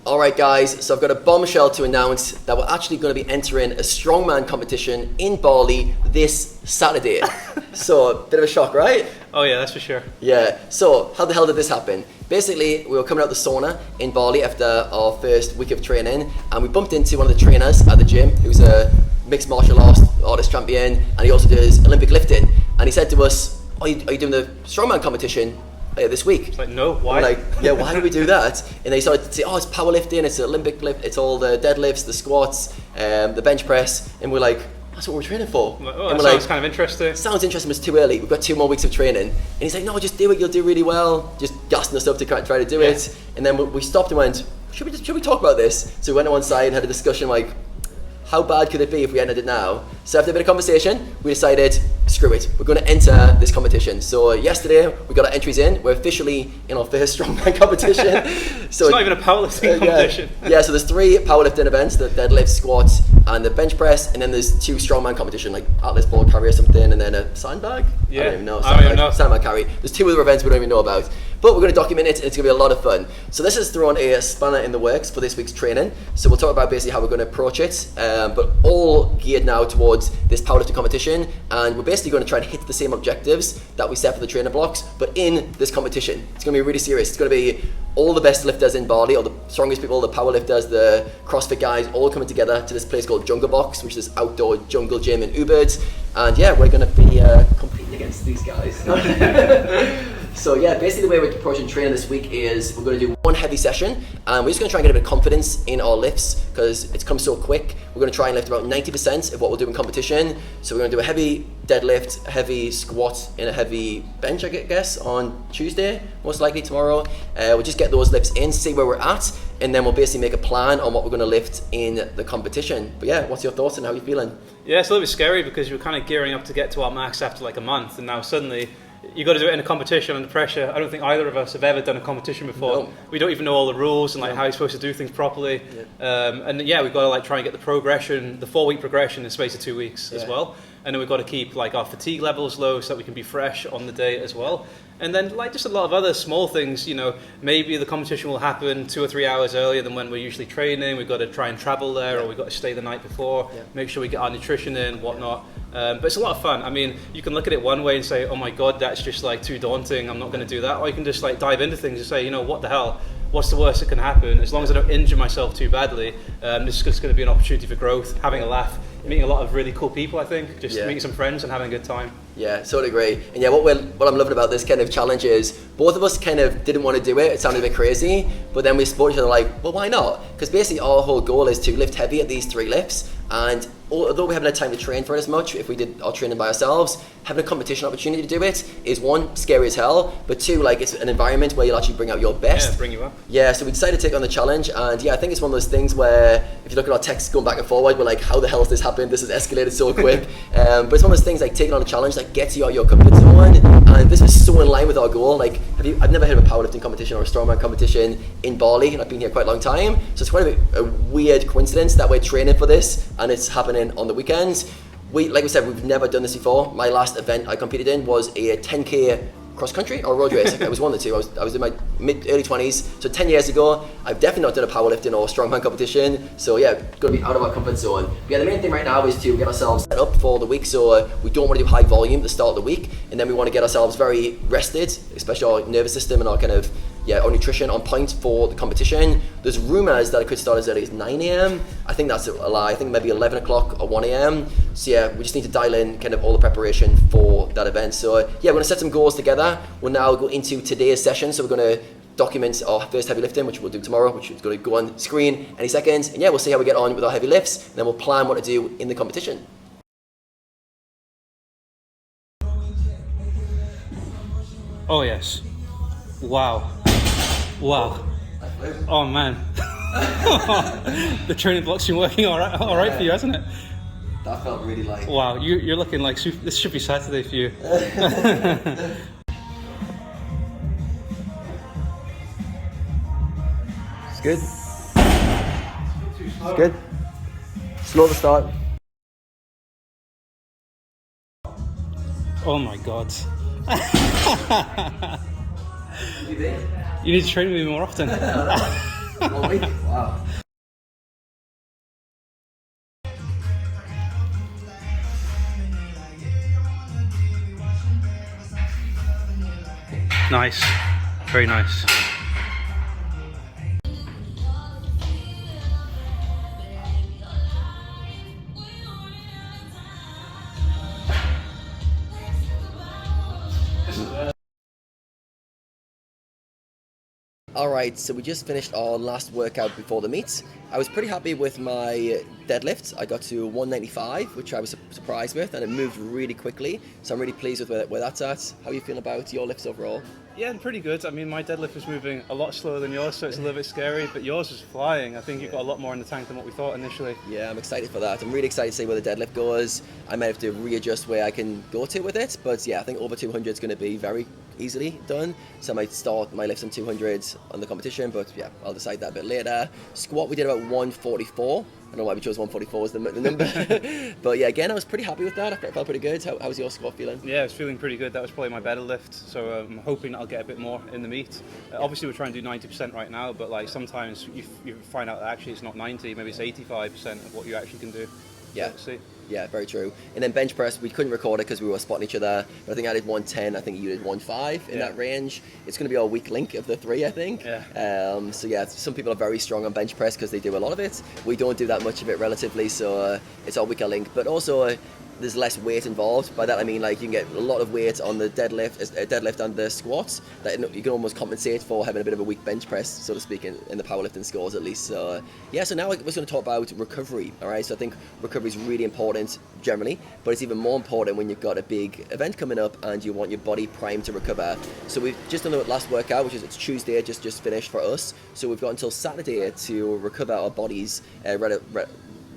Alright guys, so I've got a bombshell to announce that we're actually going to be entering a Strongman competition in Bali this Saturday. So, a bit of a shock, right? Oh yeah, that's for sure. Yeah, so how the hell did this happen? Basically, we were coming out the sauna in Bali after our first week of training, and we bumped into one of the trainers at the gym who's a mixed martial artist champion, and he also does Olympic lifting. And he said to us, are you doing the Strongman competition this week? It's like, no, why? We're like, yeah, why do we do that? And they started to say, oh, it's powerlifting, it's Olympic lift, it's all the deadlifts, the squats, the bench press, and we're like, that's what we're training for. Oh, and that sounds kind of interesting. Sounds interesting, but it's too early. We've got 2 more weeks of training. And he's like, no, just do it, you'll do really well. Just gassing us up to try to do it. And then we stopped and went, should we talk about this? So we went on one side and had a discussion like, how bad could it be if we ended it now? So after a bit of conversation, we decided, screw it, we're going to enter this competition. So yesterday, we got our entries in. We're officially in our first Strongman competition. So it's not even a powerlifting competition. Yeah, so there's 3 powerlifting events, the deadlift, squats, and the bench press, and then there's 2 Strongman competition, like Atlas ball carry or something, and then a sandbag? Yeah. I don't even know. I don't even know. Sandbag carry. There's 2 other events we don't even know about. But we're going to document it, and it's going to be a lot of fun. So this has thrown a spanner in the works for this week's training. So we'll talk about basically how we're going to approach it, but all geared now towards this powerlifting competition. And we're basically going to try and hit the same objectives that we set for the training blocks, but in this competition. It's going to be really serious. It's going to be all the best lifters in Bali, all the strongest people, the powerlifters, the CrossFit guys, all coming together to this place called Jungle Box, which is this outdoor jungle gym in Ubud. And yeah, we're going to be competing against these guys. So yeah, basically the way we're approaching training this week is we're going to do 1 heavy session, and we're just going to try and get a bit of confidence in our lifts because it's come so quick. We're going to try and lift about 90% of what we'll do in competition. So we're going to do a heavy deadlift, a heavy squat, and a heavy bench, I guess, on Tuesday, most likely tomorrow. We'll just get those lifts in, see where we're at, and then we'll basically make a plan on what we're going to lift in the competition. But yeah, what's your thoughts and how are you feeling? Yeah, it's a little bit scary because you were kind of gearing up to get to our max after like a month, and now suddenly you got to do it in a competition under pressure. I don't think either of us have ever done a competition before. No. We don't even know all the rules and like how you're supposed to do things properly. Yeah. And yeah, we've got to like try and get the progression, the 4-week progression in the space of 2 weeks as well. And then we've got to keep like our fatigue levels low so that we can be fresh on the day as well. And then like just a lot of other small things, you know, maybe the competition will happen 2 or 3 hours earlier than when we're usually training. We've got to try and travel there, or we've got to stay the night before, make sure we get our nutrition in, whatnot. But it's a lot of fun. I mean, you can look at it one way and say, oh my God, that's just like too daunting, I'm not going to do that. Or you can just like dive into things and say, you know, what the hell? What's the worst that can happen? As long as I don't injure myself too badly, this is just going to be an opportunity for growth, having a laugh, meeting a lot of really cool people, I think, just meeting some friends and having a good time. Yeah, totally agree. And yeah, what I'm loving about this kind of challenge is both of us kind of didn't want to do it. It sounded a bit crazy, but then we spotted each other like, well, why not? Because basically our whole goal is to lift heavy at these 3 lifts, and although we haven't had time to train for it as much, if we did our training by ourselves, having a competition opportunity to do it is 1, scary as hell, but 2, like it's an environment where you'll actually bring out your best. Yeah, bring you up. Yeah, so we decided to take on the challenge, and yeah, I think it's one of those things where if you look at our texts going back and forward, we're like, how the hell has this happened? This has escalated so quick. But it's one of those things like taking on a challenge that gets you out of your comfort zone, and this was so in line with our goal. Like, I've never heard of a powerlifting competition or a strongman competition in Bali, and I've been here quite a long time, so it's quite a weird coincidence that we're training for this, and it's happening on the weekends. Like we said, we've never done this before. My last event I competed in was a 10K cross country or road race. It was one of the two. I was in my early 20s, so 10 years ago. I've definitely not done a powerlifting or strongman competition, so yeah, going to be out of our comfort zone. But yeah, the main thing right now is to get ourselves set up for the week, so we don't want to do high volume at the start of the week, and then we want to get ourselves very rested, especially our nervous system and our kind of our nutrition on point for the competition. There's rumours that it could start as early as 9 a.m. I think that's a lie. I think maybe 11 o'clock or 1 a.m. So yeah, we just need to dial in kind of all the preparation for that event. So yeah, we're going to set some goals together. We'll now go into today's session. So we're going to document our first heavy lifting, which we'll do tomorrow, which is going to go on screen any second. And yeah, we'll see how we get on with our heavy lifts, and then we'll plan what to do in the competition. Oh yes. Wow. Wow. Oh man. The training block's been working all right for you, hasn't it? That felt really like... Wow, you're looking like this should be Saturday for you. It's good. It's good. Slow the start. Oh my God. You need to train with me more often. 1 week? Wow. Nice, very nice. Alright, so we just finished our last workout before the meet. I was pretty happy with my deadlift. I got to 195, which I was surprised with, and it moved really quickly. So I'm really pleased with where that's at. How are you feeling about your lifts overall? Yeah, pretty good. I mean, my deadlift was moving a lot slower than yours, so it's a little bit scary, but yours was flying. I think you've got a lot more in the tank than what we thought initially. Yeah, I'm excited for that. I'm really excited to see where the deadlift goes. I might have to readjust where I can go to with it, but yeah, I think over 200 is going to be very easily done. So I might start my lifts on 200 on the competition, but yeah, I'll decide that a bit later. Squat, we did about 144. I don't know why we chose 144 as the number. But yeah, again, I was pretty happy with that. I felt pretty good. How was your squat feeling? Yeah, I was feeling pretty good. That was probably my better lift. So I'm hoping I'll get a bit more in the meet. Obviously, we're trying to do 90% right now, but like sometimes you find out that actually it's not 90, maybe it's 85% of what you actually can do. Yeah. So, see. Yeah, very true. And then bench press, we couldn't record it because we were spotting each other. But I think I did 110. I think you did 1.5 in that range. It's going to be our weak link of the three, I think. Yeah. So yeah, some people are very strong on bench press because they do a lot of it. We don't do that much of it relatively, so it's our weaker link. But also, there's less weight involved. By that I mean like you can get a lot of weight on the deadlift and the squats that you can almost compensate for having a bit of a weak bench press, so to speak, in the powerlifting scores at least. So yeah, so now we're going to talk about recovery. All right, so I think recovery is really important generally, but it's even more important when you've got a big event coming up and you want your body primed to recover. So we've just done the last workout, which is it's Tuesday, just finished for us. So we've got until Saturday to recover our bodies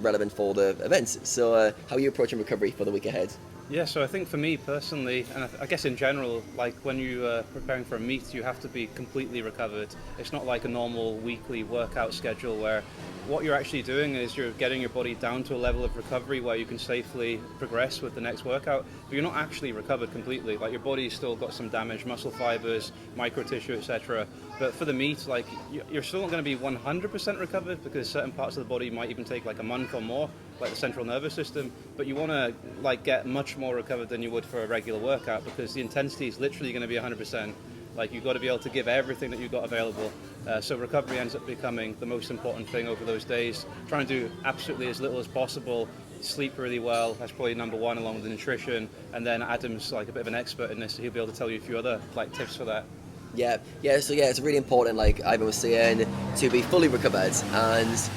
relevant for the events. So how are you approaching recovery for the week ahead? Yeah, so I think for me personally, and I guess in general, like when you're preparing for a meet, you have to be completely recovered. It's not like a normal weekly workout schedule where what you're actually doing is you're getting your body down to a level of recovery where you can safely progress with the next workout, but you're not actually recovered completely. Like your body's still got some damaged muscle fibers, micro tissue, etc. But for the meet, like you're still not going to be 100% recovered because certain parts of the body might even take like a month or more, like the central nervous system. But you want to like get much more recovered than you would for a regular workout because the intensity is literally going to be 100%. Like you've got to be able to give everything that you've got available. So recovery ends up becoming the most important thing over those days. Trying to do absolutely as little as possible. Sleep really well. That's probably number one, along with the nutrition. And then Adam's like a bit of an expert in this, so he'll be able to tell you a few other like tips for that. Yeah. So yeah, it's really important, like Ivan was saying, to be fully recovered. And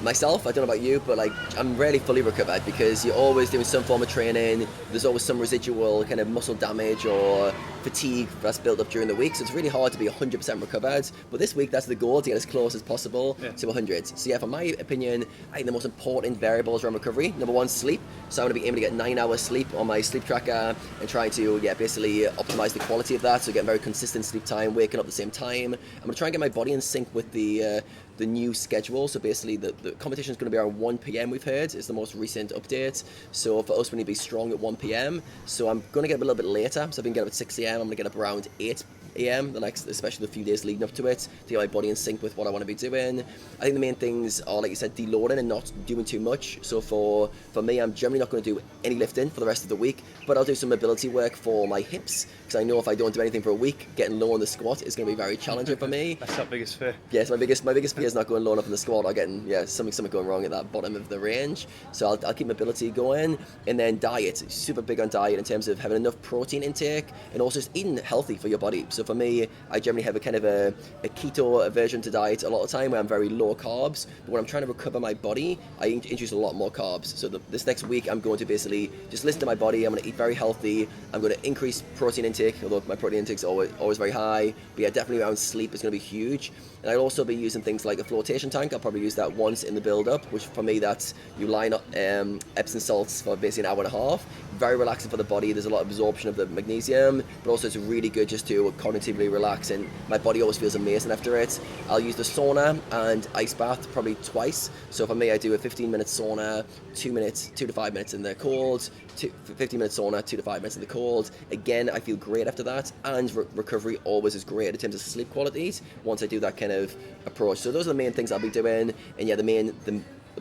myself, I don't know about you, but like I'm rarely fully recovered because you're always doing some form of training. There's always some residual kind of muscle damage or fatigue that's built up during the week, so it's really hard to be 100% recovered. But this week, that's the goal, to get as close as possible to 100. So yeah, for my opinion, I think the most important variables around recovery, number one, sleep. So I'm going to be aiming to get 9 hours sleep on my sleep tracker and trying to basically optimize the quality of that, so getting very consistent sleep time, waking up at the same time. I'm going to try and get my body in sync with the new schedule. So basically the competition is going to be around 1 p.m. we've heard is the most recent update. So for us we need to be strong at 1 p.m. So I'm going to get up a little bit later, so I've been getting up at 6 a.m. I'm going to get up around 8 a.m. especially the few days leading up to it, to get my body in sync with what I want to be doing. I think the main things are, like you said, deloading and not doing too much. So for me, I'm generally not going to do any lifting for the rest of the week, but I'll do some mobility work for my hips, because I know if I don't do anything for a week, getting low on the squat is going to be very challenging for me. That's our biggest fear. Yes, my biggest fear is not going low enough in the squat or getting something going wrong at that bottom of the range. So I'll keep mobility going, and then diet. Super big on diet in terms of having enough protein intake and also just eating healthy for your body. So for me, I generally have a kind of a keto aversion to diet a lot of the time where I'm very low carbs, but when I'm trying to recover my body, I introduce a lot more carbs. So this next week I'm going to basically just listen to my body. I'm going to eat very healthy. I'm going to increase protein intake, although my protein intake is always very high, but yeah, definitely around sleep is going to be huge. And I'll also be using things like a flotation tank. I'll probably use that once in the build-up, which for me, that's you line up Epsom salts for basically an hour and a half, very relaxing for the body. There's a lot of absorption of the magnesium, but also it's really good just to cognitively relax, and my body always feels amazing after it. I'll use the sauna and ice bath probably twice. So for me, I do a 15-minute sauna, 2 to 5 minutes in the cold, 15-minute sauna, 2 to 5 minutes in the cold. Again, I feel great after that, and recovery always is great in terms of sleep qualities once I do that kind of approach. So those are the main things I'll be doing, and yeah, the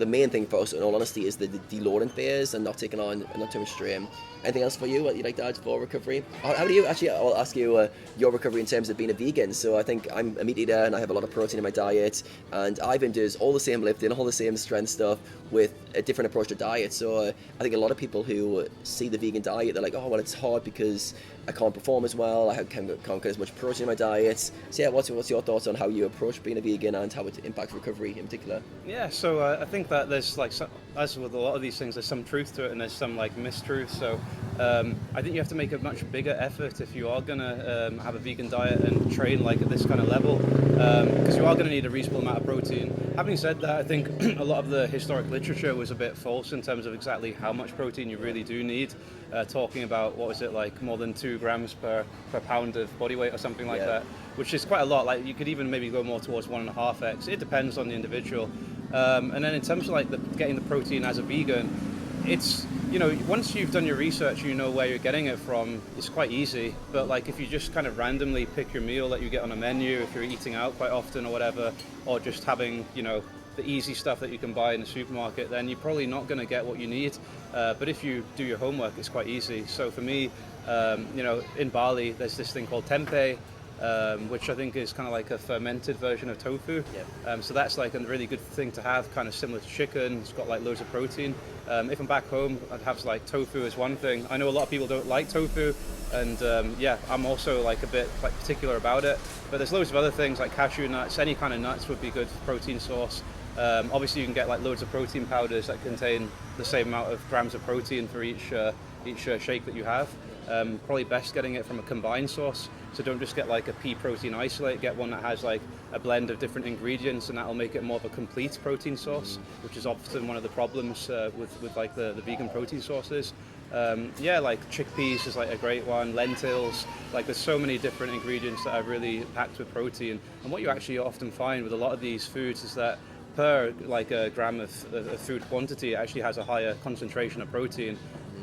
main thing for us, in all honesty, is the deloading phase and not taking on not too much strain. Anything else for you, what you'd like to add for recovery? How do you, actually, I'll ask you your recovery in terms of being a vegan. So I think I'm a meat eater and I have a lot of protein in my diet, and Ivan does all the same lifting, all the same strength stuff with a different approach to diet. So I think a lot of people who see the vegan diet, they're like, oh, well, it's hard because I can't perform as well, I can't get as much protein in my diet. So yeah, what's your thoughts on how you approach being a vegan and how it impacts recovery in particular? Yeah, so I think that there's like, as with a lot of these things, there's some truth to it and there's some like mistruth. So I think you have to make a much bigger effort if you are gonna have a vegan diet and train like at this kind of level, because you are gonna need a reasonable amount of protein. Having said that, I think a lot of the historic literature was a bit false in terms of exactly how much protein you really do need. Talking about, what was it, like more than 2 grams per pound of body weight or something like that, which is quite a lot. Like you could even maybe go more towards 1.5x. It depends on the individual. And then in terms of like getting the protein as a vegan, it's, you know, once you've done your research, you know where you're getting it from, it's quite easy. But like if you just kind of randomly pick your meal that you get on a menu, if you're eating out quite often or whatever, or just having, you know, the easy stuff that you can buy in the supermarket, then you're probably not going to get what you need. But if you do your homework, it's quite easy. So for me, you know, in Bali, there's this thing called tempeh, which I think is kind of like a fermented version of tofu. So that's like a really good thing to have, kind of similar to chicken. It's got like loads of protein. If I'm back home, I'd have like tofu as one thing. I know a lot of people don't like tofu, and yeah, I'm also like a bit like particular about it. But there's loads of other things like cashew nuts. Any kind of nuts would be good protein source. Obviously, you can get like loads of protein powders that contain the same amount of grams of protein for each shake that you have. Probably best getting it from a combined source. So don't just get like a pea protein isolate, get one that has like a blend of different ingredients, and that'll make it more of a complete protein source, which is often one of the problems with like the vegan protein sources. Yeah, like chickpeas is like a great one, lentils, like there's so many different ingredients that are really packed with protein. And what you actually often find with a lot of these foods is that per like a gram of food quantity, it actually has a higher concentration of protein.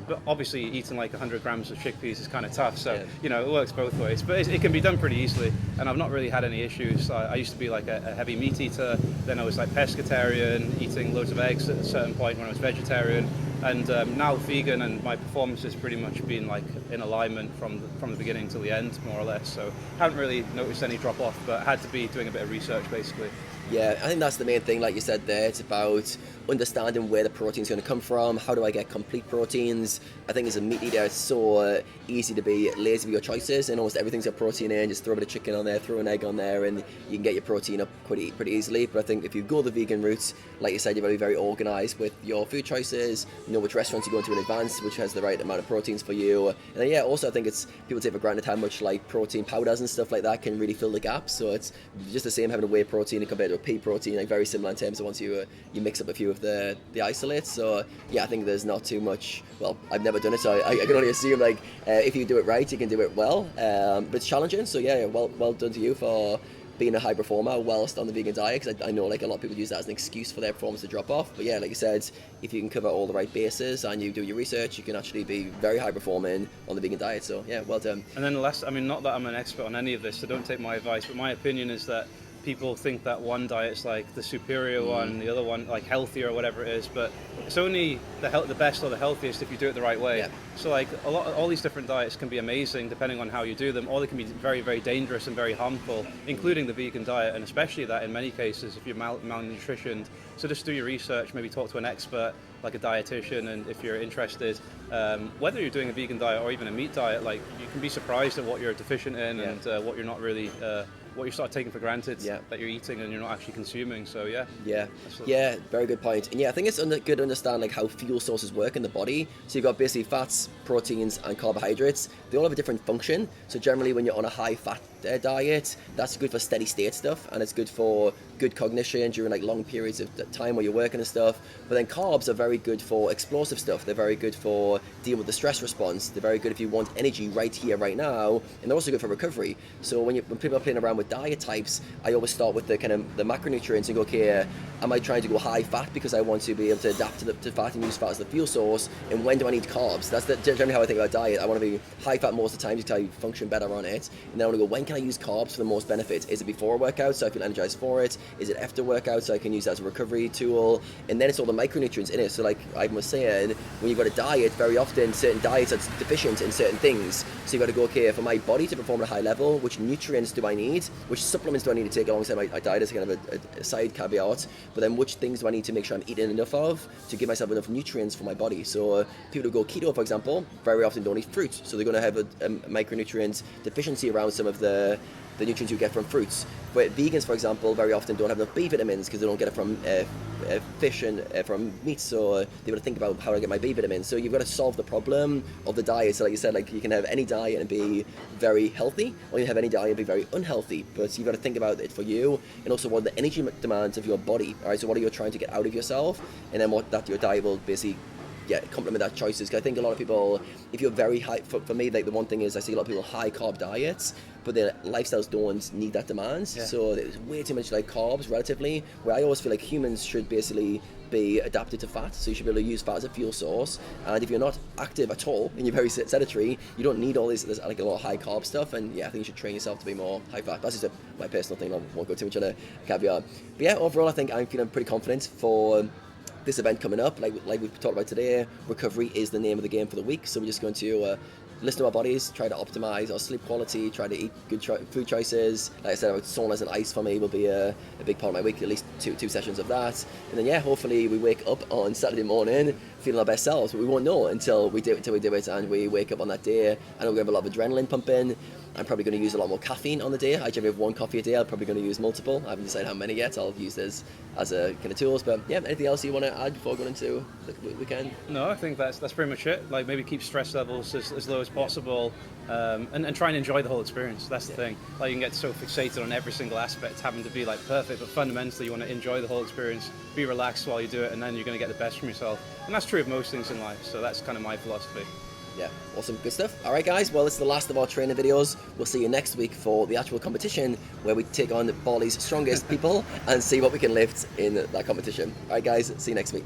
But obviously eating like 100 grams of chickpeas is kind of tough, so you know, it works both ways, but it can be done pretty easily, and I've not really had any issues. I used to be like a heavy meat eater, then I was like pescatarian, eating loads of eggs at a certain point when I was vegetarian, and now vegan, and my performance has pretty much been like in alignment from the beginning till the end, more or less. So haven't really noticed any drop off, but had to be doing a bit of research basically. Yeah, I think that's the main thing, like you said there. It's about understanding where the protein's going to come from. How do I get complete proteins? I think as a meat eater, it's so easy to be lazy with your choices, and almost everything's got protein in. Just throw a bit of chicken on there, throw an egg on there, and you can get your protein up pretty easily. But I think if you go the vegan route, like you said, you're very organised with your food choices. You know which restaurants you go into in advance, which has the right amount of proteins for you. And then, yeah, also I think it's, people take for granted how much like protein powders and stuff like that can really fill the gaps. So it's just the same having a whey protein compared to a pea protein, like very similar in terms of once you mix up a few of the isolates. So yeah, I think there's not too much. Well, I've never done it, so I can only assume like if you do it right, you can do it well. But it's challenging. So yeah, well done to you for being a high performer whilst on the vegan diet, because I know like a lot of people use that as an excuse for their performance to drop off. But yeah, like you said, if you can cover all the right bases and you do your research, you can actually be very high performing on the vegan diet. So yeah, well done. And then the last, I mean, not that I'm an expert on any of this, so don't take my advice, but my opinion is that people think that one diet's like the superior one, the other one like healthier or whatever it is, but it's only the best or the healthiest if you do it the right way. Yeah. So like all these different diets can be amazing depending on how you do them, or they can be very, very dangerous and very harmful, including the vegan diet, and especially that in many cases if you're malnutritioned. So just do your research, maybe talk to an expert like a dietitian, and if you're interested, whether you're doing a vegan diet or even a meat diet, like you can be surprised at what you're deficient in and what you're not really what you start taking for granted that you're eating and you're not actually consuming. So yeah, very good point. And yeah, I think it's good to understand like how fuel sources work in the body. So you've got basically fats, proteins and carbohydrates. They all have a different function. So generally when you're on a high fat diet. That's good for steady state stuff, and it's good for good cognition during like long periods of time where you're working and stuff. But then carbs are very good for explosive stuff. They're very good for dealing with the stress response. They're very good if you want energy right here, right now, and they're also good for recovery. So when people are playing around with diet types, I always start with the kind of the macronutrients and go, okay, am I trying to go high fat because I want to be able to adapt to fat and use fat as the fuel source? And when do I need carbs? That's generally how I think about diet. I want to be high fat most of the time to function better on it. And then I want to go, when can I use carbs for the most benefit? Is it before a workout so I feel energized for it? Is it after workout so I can use that as a recovery tool? And then it's all the micronutrients in it. So like I was saying, when you've got a diet, very often certain diets are deficient in certain things. So you've got to go, okay, for my body to perform at a high level, which nutrients do I need? Which supplements do I need to take alongside my diet as kind of a side caveat? But then which things do I need to make sure I'm eating enough of to give myself enough nutrients for my body? So people who go keto, for example, very often don't eat fruit. So they're going to have a micronutrient deficiency around some of the nutrients you get from fruits. But vegans, for example, very often don't have enough B vitamins because they don't get it from fish and from meat. So they've got to think about how to get my B vitamins. So you've got to solve the problem of the diet. So like you said, like you can have any diet and be very healthy, or you have any diet and be very unhealthy. But you've got to think about it for you, and also what the energy demands of your body. All right, so what are you trying to get out of yourself, and then what that your diet will basically complement that choices. Because I think a lot of people, if you're very high, for me, like the one thing is I see a lot of people high carb diets, but their lifestyles don't need that demand. Yeah. So there's way too much like carbs relatively, where I always feel like humans should basically be adapted to fat. So you should be able to use fat as a fuel source. And if you're not active at all and you're very sedentary, you don't need all this like a lot of high carb stuff. And yeah, I think you should train yourself to be more high fat. That's just my personal thing. I won't go too much on a caveat. But yeah, overall, I think I'm feeling pretty confident for this event coming up. Like we've talked about today, recovery is the name of the game for the week. So we're just going to listen to our bodies, try to optimize our sleep quality, try to eat good food choices. Like I said, saunas and ice for me will be a big part of my week, at least two sessions of that. And then yeah, hopefully we wake up on Saturday morning feeling our best selves, but we won't know until we do it and we wake up on that day. I know we have a lot of adrenaline pumping. I'm probably going to use a lot more caffeine on the day. I generally have one coffee a day. I'm probably going to use multiple. I haven't decided how many yet. I'll use this as a kind of tools. But yeah, anything else you want to add before going into the weekend? No, I think that's pretty much it. Like maybe keep stress levels as low as possible, and try and enjoy the whole experience. That's the thing. Like you can get so fixated on every single aspect having to be like perfect, but fundamentally you want to enjoy the whole experience, be relaxed while you do it, and then you're going to get the best from yourself. And that's true of most things in life. So that's kind of my philosophy. Yeah, awesome, good stuff. All right, guys, well, it's the last of our training videos. We'll see you next week for the actual competition where we take on Bali's strongest people and see what we can lift in that competition. All right, guys, see you next week.